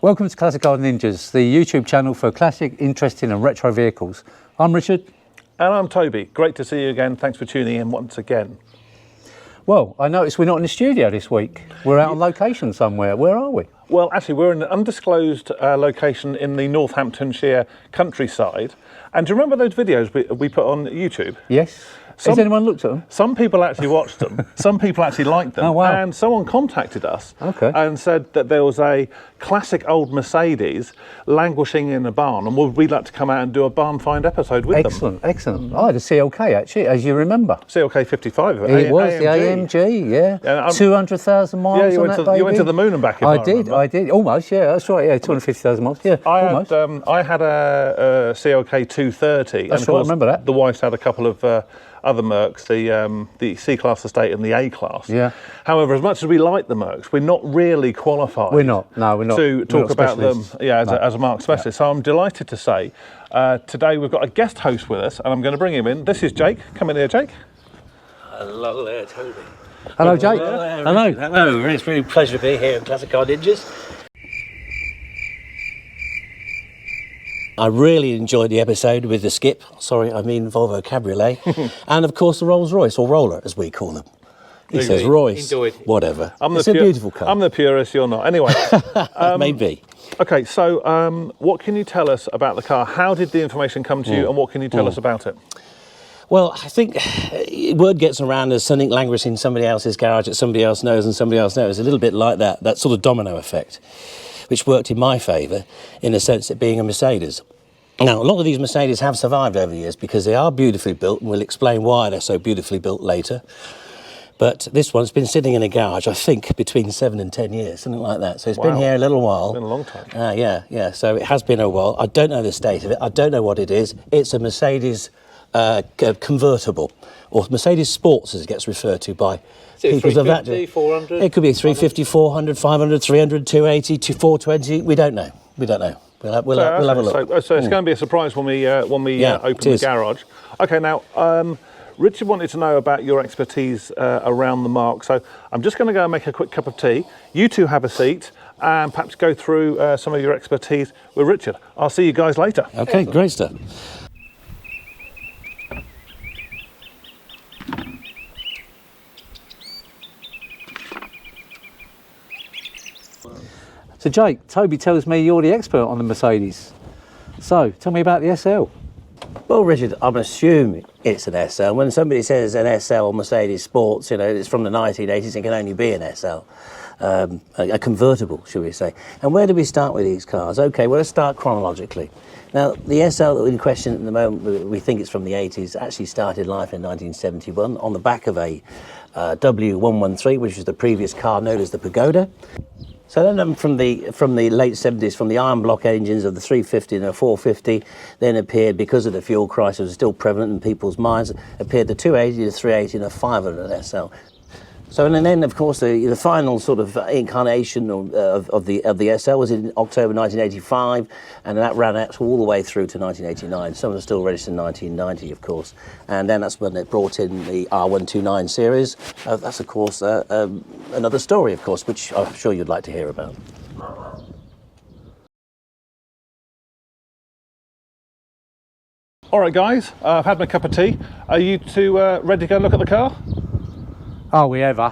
Welcome to Classic Car Ninjas, the YouTube channel for classic, interesting and retro vehicles. I'm Richard. And I'm Toby. Great to see you again. Thanks for tuning in once again. Well, I noticed we're not in the studio this week. We're out on location somewhere. Where are we? Well, actually, we're in an undisclosed location in the Northamptonshire countryside. And do you remember those videos we put on YouTube? Yes. Has anyone looked at them? Some people actually watched them. Some people actually liked them. Oh, wow. And someone contacted us and said that there was a classic old Mercedes languishing in a barn, and would we like to come out and do a barn find episode with them? Excellent, excellent. I had a CLK actually, as you remember. CLK 55. It was the AMG, yeah. 200,000 miles yeah, on that baby. You went to the moon and back, if I remember. I did, almost, yeah, that's right, yeah, 250,000 miles, yeah, almost. I had a CLK 230. That's right, I remember that. The wife's had a couple of other Mercs, the C-Class estate and the A-Class. Yeah. However, as much as we like the Mercs, we're not really qualified. We're not, no, we're not. To talk about them, as a Mark specialist. So I'm delighted to say, today we've got a guest host with us, and I'm going to bring him in. This is Jake. Come in here, Jake. Hello there, Toby. Hello, Jake. Hello. Hello. It's really a pleasure to be here in Classic Car Ninjas. I really enjoyed the episode with the Skip, sorry, I mean Volvo Cabriolet, and of course the Rolls Royce, or Roller as we call them. He says Royce, whatever. It's a beautiful car. I'm the purist, you're not. Anyway. Maybe. Okay, so what can you tell us about the car? How did the information come to you, and what can you tell us about it? Well, I think word gets around as something languishing in somebody else's garage that somebody else knows and somebody else knows. A little bit like that sort of domino effect, which worked in my favour in the sense of being a Mercedes. Now, a lot of these Mercedes have survived over the years because they are beautifully built, and we'll explain why they're so beautifully built later. But this one's been sitting in a garage, I think, between 7 and 10 years, something like that. So it's been here a little while. It's been a long time. Yeah. So it has been a while. I don't know the state of it. I don't know what it is. It's a Mercedes convertible, or Mercedes Sports as it gets referred to by people of that. 400? It could be 350, 400, 500, 300, 280, 420. We don't know. We'll have a look. So it's going to be a surprise when we open the garage. Okay, now Richard wanted to know about your expertise around the Mark. So I'm just going to go and make a quick cup of tea. You two have a seat and perhaps go through some of your expertise with Richard. I'll see you guys later. Okay, great stuff. So Jake, Toby tells me you're the expert on the Mercedes. So tell me about the SL. Well, Richard, I'm assuming it's an SL. When somebody says an SL or Mercedes Sports, you know, it's from the 1980s, it can only be an SL. A convertible, should we say. And where do we start with these cars? Okay, well, let's start chronologically. Now, the SL in question at the moment, we think it's from the 80s, actually started life in 1971 on the back of a W113, which was the previous car known as the Pagoda. So then from the late 70s, from the iron block engines of the 350 and the 450, then appeared, because of the fuel crisis was still prevalent in people's minds, appeared the 280, the 380 and the 500 SL. So and then, of course, the final sort of incarnation of the SL was in October 1985, and that ran out all the way through to 1989. Some of them still registered in 1990, of course. And then that's when they brought in the R129 series. That's, of course, another story, of course, which I'm sure you'd like to hear about. All right, guys, I've had my cup of tea. Are you two ready to go look at the car? Are we ever?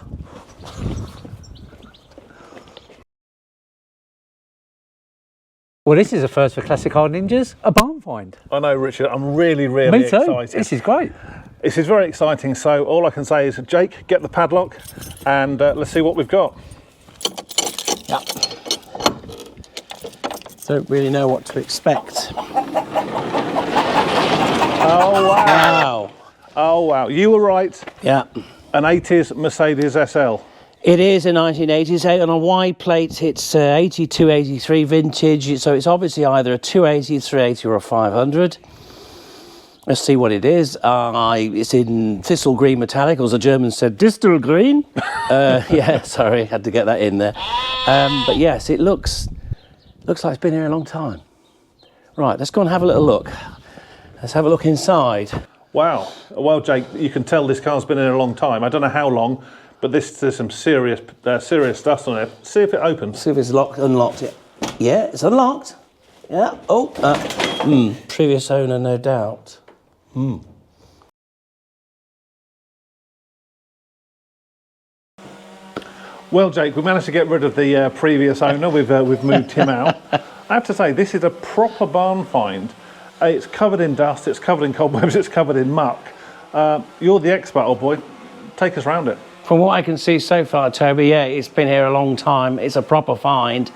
Well, this is a first for Classic Car Ninjas, a barn find. I know, Richard, I'm really Me too. excited. This is great. This is very exciting, so all I can say is, Jake, get the padlock and let's see what we've got. Yeah. Don't really know what to expect. Oh, wow. Wow. Oh, wow. You were right. Yeah. An 80s Mercedes SL. It is a 1980s, on a wide plate. It's 82, 83 vintage, so it's obviously either a 280, 380 or a 500. Let's see what it is. It's in thistle green metallic, or as the Germans said, distal green. Yeah, sorry, had to get that in there. But yes, it looks like it's been here a long time. Right, let's go and have a little look. Let's have a look inside. Wow. Well, Jake, you can tell this car's been in a long time. I don't know how long, but there's some serious dust on it. See if it opens. See if it's unlocked. Yeah. Yeah, it's unlocked. Yeah. Oh, previous owner, no doubt. Well, Jake, we managed to get rid of the previous owner. We've moved him out. I have to say, this is a proper barn find. It's covered in dust, it's covered in cobwebs, it's covered in muck. You're the expert, old boy. Take us round it. From what I can see so far, Toby, yeah, it's been here a long time. It's a proper find.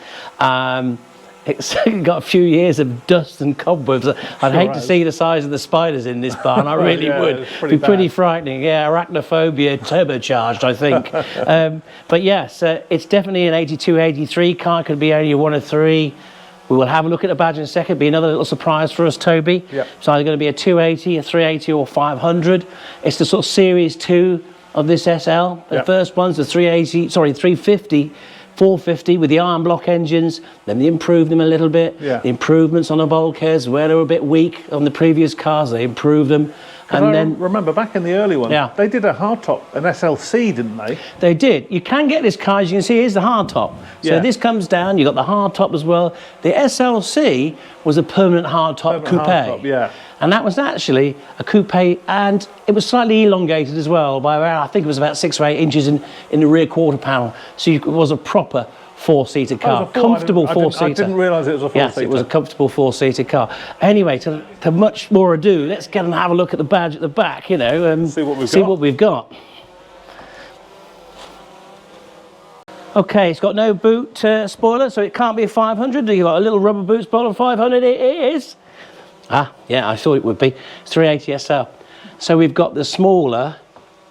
It's got a few years of dust and cobwebs. I'd hate to see the size of the spiders in this barn. I really would. It'd be pretty frightening. Yeah, arachnophobia turbocharged, I think. But yes, it's definitely an 82, 83 car. Could be only one of three. We will have a look at the badge in a second. Be another little surprise for us, Toby. Yep. It's either going to be a 280, a 380 or 500. It's the sort of Series 2 of this SL. The first one's the 350, 450 with the iron block engines. Then they improved them a little bit. Yeah. The improvements on the bulkheads, where they were a bit weak on the previous cars, they improved them. And then remember back in the early one, they did a hardtop, an SLC, didn't they? They did. You can get this car, as you can see, here's the hardtop. So this comes down, you've got the hardtop as well. The SLC was a permanent hardtop coupe. Yeah. And that was actually a coupe, and it was slightly elongated as well by about, I think it was about 6 or 8 inches in the rear quarter panel. So it was a proper four-seater car, comfortable four-seater. I didn't realise it was a four-seater. Yes, it was a comfortable four-seater car. Anyway, to much more ado, let's get and have a look at the badge at the back, you know, and see what we've got. Okay, it's got no boot spoiler, so it can't be a 500. You've got a little rubber boot spoiler 500, it is. Ah, yeah, I thought it would be. It's 380 SL. So we've got the smaller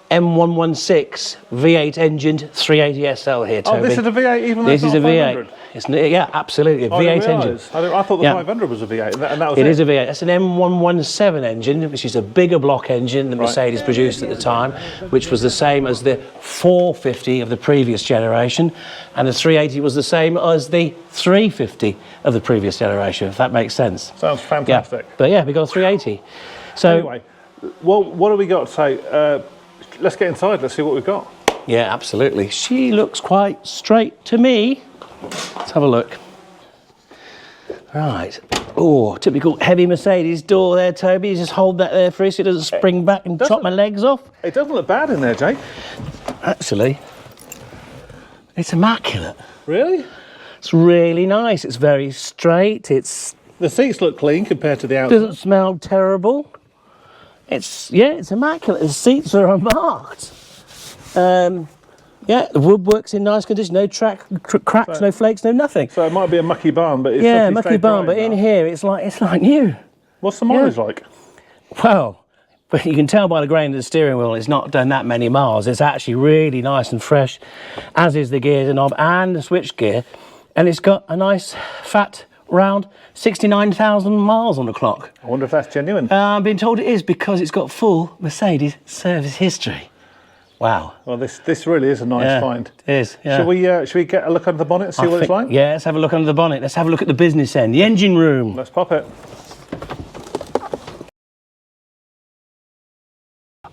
M116 V8 engined 380 SL here, Toby. Oh, this is a V8 even though this it's is not a 500? V8. Yeah, absolutely, a V8 engine. I thought the 500 was a V8, and that was it. It is a V8. That's an M117 engine, which is a bigger block engine than Mercedes produced at the time, which was the same as the 450 of the previous generation, and the 380 was the same as the 350 of the previous generation, if that makes sense. Sounds fantastic. Yeah. But yeah, we got a 380. So anyway, well, what do we got? So let's get inside. Let's see what we've got. Yeah, absolutely. She looks quite straight to me. Let's have a look. Right. Oh, typical heavy Mercedes door there, Toby. You just hold that there for us so it doesn't spring back and chop my legs off. It doesn't look bad in there, Jake. Actually, it's immaculate. Really? It's really nice. It's very straight. The seats look clean compared to the outside. Doesn't smell terrible. It's immaculate. The seats are unmarked. Yeah, the woodwork's in nice condition. No cracks, no flakes, no nothing. So it might be a mucky barn, but it's mucky barn. But in here, it's like new. What's the mileage like? Well, but you can tell by the grain of the steering wheel, it's not done that many miles. It's actually really nice and fresh, as is the gears and knob and the switch gear, and it's got a nice fat round 69,000 miles on the clock. I wonder if that's genuine. I'm being told it is because it's got full Mercedes service history. Wow. Well, this really is a nice find. It is. Yeah. Should we get a look under the bonnet and see what it's like? Yeah, let's have a look under the bonnet. Let's have a look at the business end, the engine room. Let's pop it.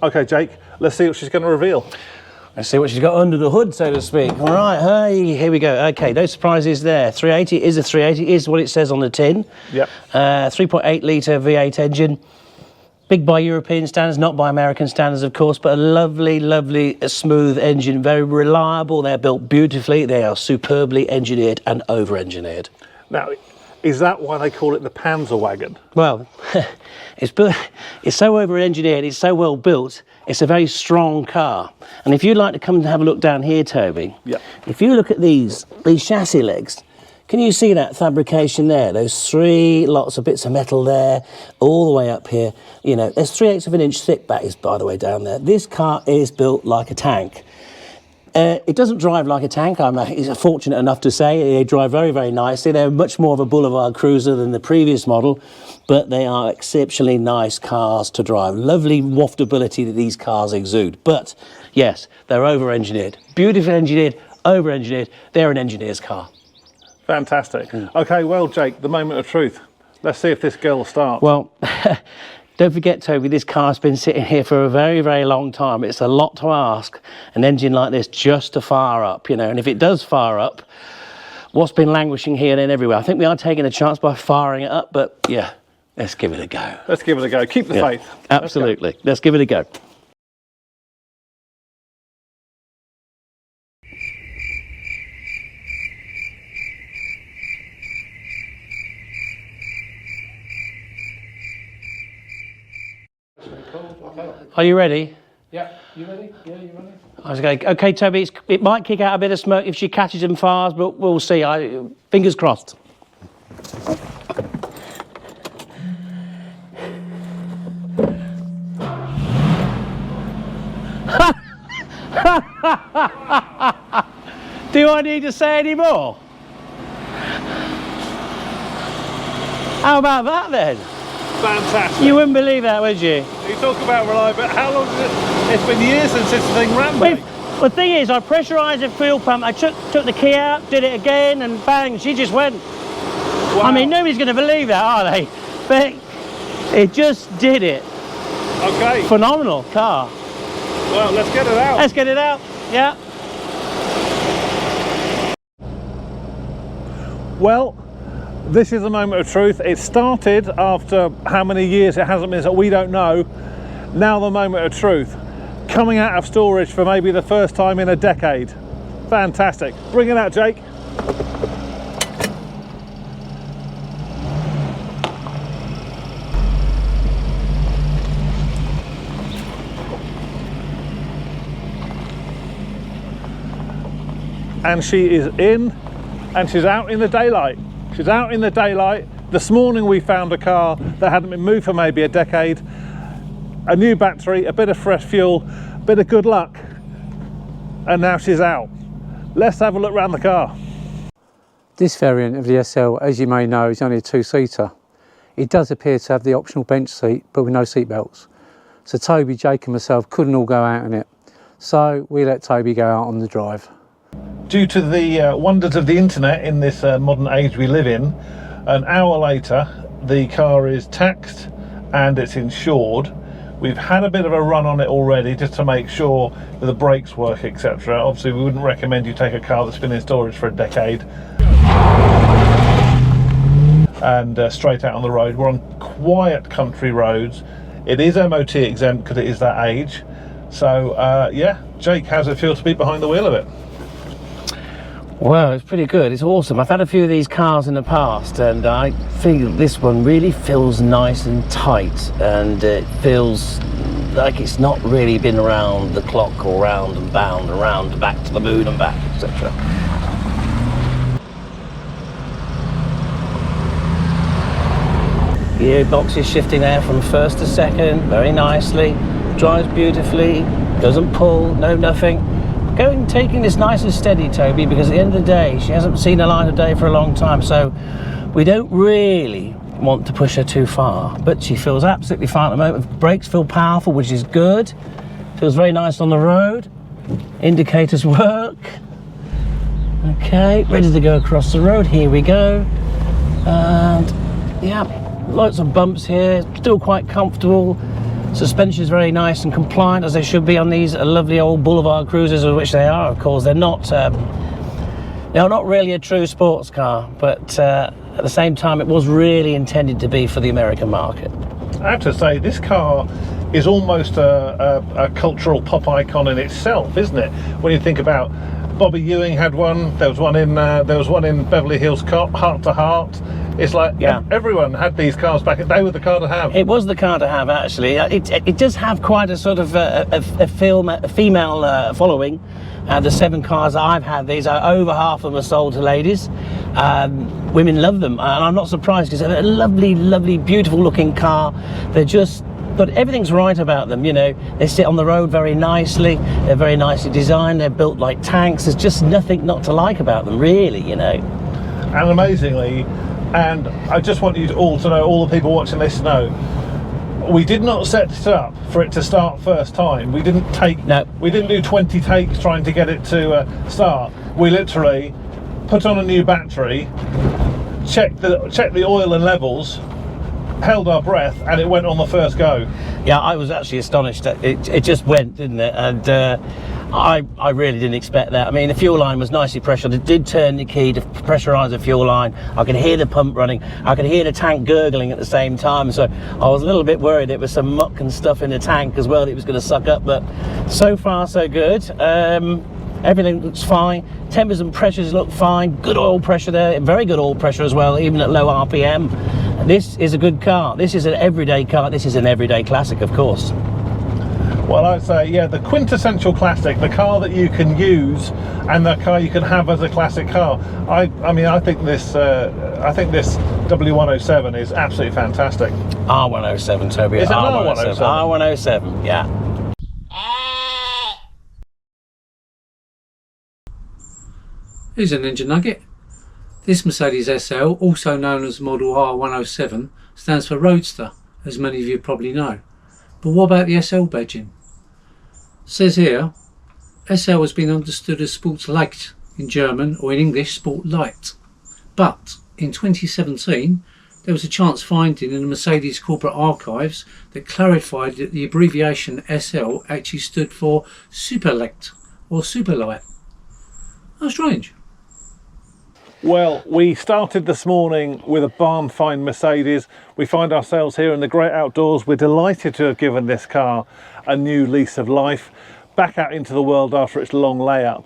Okay, Jake, let's see what she's going to reveal. Let's see what she's got under the hood, so to speak. All right, hey, here we go. Okay, no surprises there. 380 is a 380, is what it says on the tin. Yep. 3.8 litre V8 engine. Big by European standards, not by American standards, of course, but a lovely, lovely, smooth engine, very reliable. They're built beautifully. They are superbly engineered and over-engineered. Now, is that why they call it the Panzer wagon? Well, it's so over-engineered, it's so well built, it's a very strong car. And if you'd like to come and have a look down here, Toby, if you look at these chassis legs, can you see that fabrication there? Those 3 lots of bits of metal there, all the way up here. You know, there's 3/8 of an inch thick bays, by the way, down there. This car is built like a tank. It doesn't drive like a tank, I'm fortunate enough to say. They drive very, very nicely. They're much more of a boulevard cruiser than the previous model, but they are exceptionally nice cars to drive. Lovely waftability that these cars exude. But, yes, they're over-engineered. Beautifully engineered, over-engineered. They're an engineer's car. Fantastic. Okay, well, Jake, the moment of truth. Let's see if this girl starts. Well, don't forget, Toby, this car's been sitting here for a very, very long time. It's a lot to ask an engine like this just to fire up, you know, and if it does fire up, what's been languishing here and everywhere. I think we are taking a chance by firing it up, but yeah, let's give it a go. Let's give it a go. Keep the faith. Absolutely. Let's give it a go. Are you ready? Yeah, you ready? Yeah, you ready? I was going, okay, Toby, it might kick out a bit of smoke if she catches him fast, but we'll see. Fingers crossed. Do I need to say any more? How about that then? Fantastic. You wouldn't believe that, would you? You talk about reliability. How long has it? It's been years since this thing ran, mate. The thing is, I pressurised the fuel pump. I took the key out, did it again, and bang, she just went. Wow. I mean, nobody's going to believe that, are they? But it just did it. Okay. Phenomenal car. Well, let's get it out. Let's get it out. Yeah. Well, this is the moment of truth. It started after how many years it hasn't been, that we don't know. Now the moment of truth. Coming out of storage for maybe the first time in a decade. Fantastic. Bring it out, Jake. And she is in, and she's out in the daylight. She's out in the daylight. This morning we found a car that hadn't been moved for maybe a decade. A new battery, a bit of fresh fuel, a bit of good luck, and now she's out. Let's have a look around the car. This variant of the SL, as you may know, is only a two-seater. It does appear to have the optional bench seat, but with no seat belts. So Toby, Jake and myself couldn't all go out in it. So we let Toby go out on the drive. Due to the wonders of the internet in this modern age we live in, an hour later the car is taxed and it's insured. We've had a bit of a run on it already just to make sure that the brakes work, etc. Obviously we wouldn't recommend you take a car that's been in storage for a decade and straight out on the road. We're on quiet country roads. It is MOT exempt because it is that age. So yeah, Jake, how's it feel to be behind the wheel of it? Well, it's pretty good. It's awesome. I've had a few of these cars in the past, and I think this one really feels nice and tight, and it feels like it's not really been around the clock or round and bound around back to the moon and back, etc. Gearbox is shifting there from first to second very nicely, drives beautifully, doesn't pull, no nothing. Taking this nice and steady, Toby, because at the end of the day she hasn't seen the light of day for a long time, so we don't really want to push her too far, but she feels absolutely fine at the moment. Brakes feel powerful, which is good. Feels very nice on the road. Indicators work. Okay, ready to go across the road. Here we go. And yeah, lots of bumps here, still quite comfortable. Suspension is very nice and compliant, as they should be on these lovely old boulevard cruisers, of which they are. Of course, they're not really a true sports car, but at the same time, it was really intended to be for the American market. I have to say, this car is almost a cultural pop icon in itself, isn't it? When you think about Bobby Ewing had one. There was one in Beverly Hills Cop, Heart to Heart. It's like everyone had these cars back. They were the car to have. It was the car to have, actually. It does have quite a sort of a female following. The 7 cars that I've had, these are over half of them are sold to ladies. Women love them, and I'm not surprised because they're a lovely, lovely, beautiful looking car. But everything's right about them, you know. They sit on the road very nicely. They're very nicely designed. They're built like tanks. There's just nothing not to like about them, really, you know. And amazingly, and I just want you all to know, all the people watching this know, we did not set it up for it to start first time. We didn't do 20 takes trying to get it to start. We literally put on a new battery, checked the oil and levels, held our breath, and it went on the first go. Yeah, I was actually astonished that it just went, didn't it? And I really didn't expect that. I mean, the fuel line was nicely pressured. It did turn the key to pressurise the fuel line. I could hear the pump running. I could hear the tank gurgling at the same time. So I was a little bit worried it was some muck and stuff in the tank as well that it was going to suck up. But so far, so good. Everything looks fine. Tempers and pressures look fine. Good oil pressure there. Very good oil pressure as well, even at low RPM. This is a good car. This is an everyday car. This is an everyday classic, of course. Well, I'd say, yeah, the quintessential classic, the car that you can use and the car you can have as a classic car. I mean, I think this W107 is absolutely fantastic. R107, Toby. Is it R107? R107, yeah. Here's an engine nugget. This Mercedes SL, also known as model R107, stands for Roadster, as many of you probably know. But what about the SL badging? Says here, SL has been understood as Sports Leicht in German, or in English, Sport Light. But in 2017, there was a chance finding in the Mercedes corporate archives that clarified that the abbreviation SL actually stood for Super Leicht, or Super Light. How strange. Well, we started this morning with a barn find Mercedes. We find ourselves here in the great outdoors. We're delighted to have given this car a new lease of life, back out into the world after its long layup.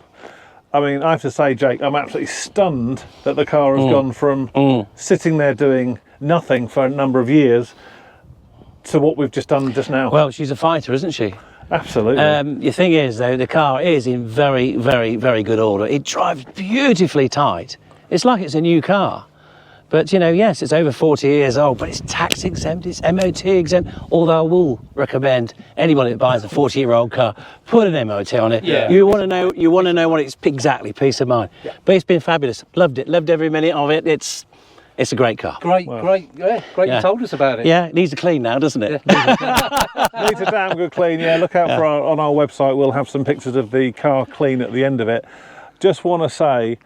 I mean, I have to say, Jake, I'm absolutely stunned that the car has gone from sitting there doing nothing for a number of years to what we've just done just now. Well, she's a fighter, isn't she? Absolutely. The thing is, though, the car is in very, very, very good order. It drives beautifully tight. It's like it's a new car. But, you know, yes, it's over 40 years old, but it's tax exempt, it's MOT exempt, although I will recommend anybody that buys a 40-year-old car, put an MOT on it. Yeah. You want to know what it's exactly, peace of mind. Yeah. But it's been fabulous. Loved it. Loved every minute of it. It's a great car. Great you told us about it. Yeah, it needs a clean now, doesn't it? Needs a damn good clean. Yeah, look out for on our website. We'll have some pictures of the car clean at the end of it. Just want to say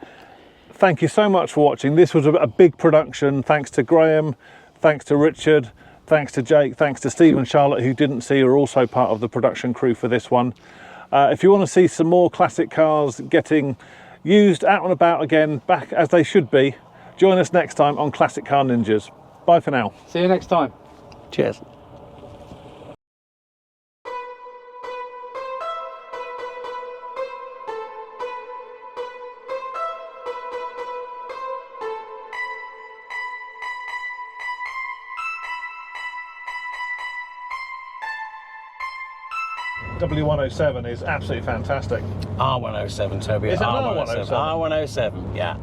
thank you so much for watching. This was a big production. Thanks to Graham, thanks to Richard, thanks to Jake, thanks to Steve and Charlotte, who didn't see, are also part of the production crew for this one. If you want to see some more classic cars getting used out and about again, back as they should be, join us next time on Classic Car Ninjas. Bye for now. See you next time. Cheers. W107 is absolutely fantastic. R107, Toby. Is it R107? R107, yeah.